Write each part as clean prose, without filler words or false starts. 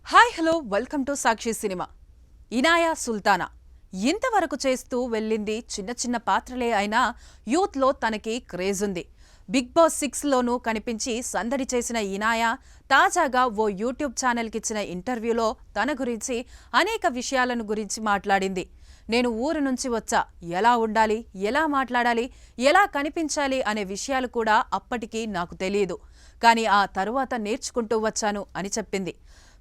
Hi hello welcome to Sakshi cinema. Inaya Sultana ఇంతవరకు చేస్తూ వెళ్ళింది చిన్న చిన్న పాత్రలే అయినా యూత్లో తనకి క్రేజ్ ఉంది. బిగ్ బాస్ 6లోనూ కనిపించి సందడి చేసిన ఇనాయా తాజాగా ఓ యూట్యూబ్ ఛానల్కిచ్చిన ఇంటర్వ్యూలో తన గురించి అనేక విషయాలను గురించి మాట్లాడింది. నేను ఊరు నుంచి వచ్చా, ఎలా ఉండాలి, ఎలా మాట్లాడాలి, ఎలా కనిపించాలి అనే విషయాలు కూడా అప్పటికి నాకు తెలియదు, కానీ ఆ తరువాత నేర్చుకుంటూ వచ్చాను అని చెప్పింది.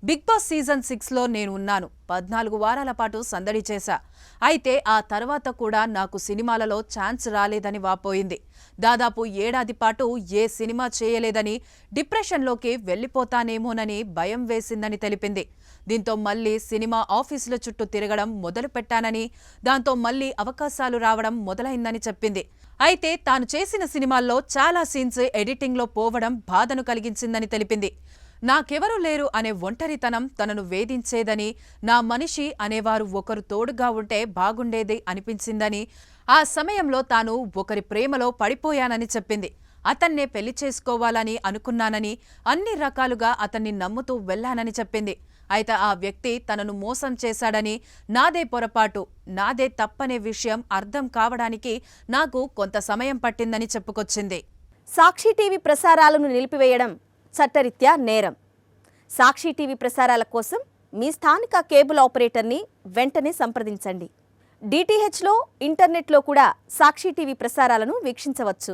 బిగ్ బాస్ సీజన్ 6లో నేను ఉన్నాను. 14 వారాల పాటు సందడి చేశా. అయితే ఆ తర్వాత కూడా నాకు సినిమాలలో ఛాన్స్ రాలేదని వాపోయింది. దాదాపు ఏడాది పాటు ఏ సినిమా చేయలేదని, డిప్రెషన్లోకి వెళ్లిపోతానేమోనని భయం వేసిందని తెలిపింది. దీంతో మళ్లీ సినిమా ఆఫీసుల చుట్టూ తిరగడం మొదలు పెట్టానని, దాంతో మళ్లీ అవకాశాలు రావడం మొదలైందని చెప్పింది. అయితే తాను చేసిన సినిమాల్లో చాలా సీన్స్ ఎడిటింగ్లో పోవడం బాధను కలిగించిందని తెలిపింది. నాకెవరూ లేరు అనే ఒంటరితనం తనను వేధించేదని, నా మనిషి అనేవారు ఒకరు తోడుగా ఉంటే బాగుండేది అనిపించిందని, ఆ సమయంలో తాను ఒకరి ప్రేమలో పడిపోయానని చెప్పింది. అతన్నే పెళ్లి చేసుకోవాలని అనుకున్నానని, అన్ని రకాలుగా అతన్ని నమ్ముతూ వెళ్లానని చెప్పింది. అయితే ఆ వ్యక్తి తనను మోసం చేశాడని, నాదే పొరపాటు, నాదే తప్పనే విషయం అర్థం కావడానికి నాకు కొంత సమయం పట్టిందని చెప్పుకొచ్చింది. సాక్షి టీవీ ప్రసారాలను నిలిపివేయడం చట్టరీత్యా నేరం. సాక్షి టీవీ ప్రసారాల కోసం మీ స్థానిక కేబుల్ ఆపరేటర్ని వెంటనే సంప్రదించండి. డిటిహెచ్లో, ఇంటర్నెట్లో కూడా సాక్షి టీవీ ప్రసారాలను వీక్షించవచ్చు.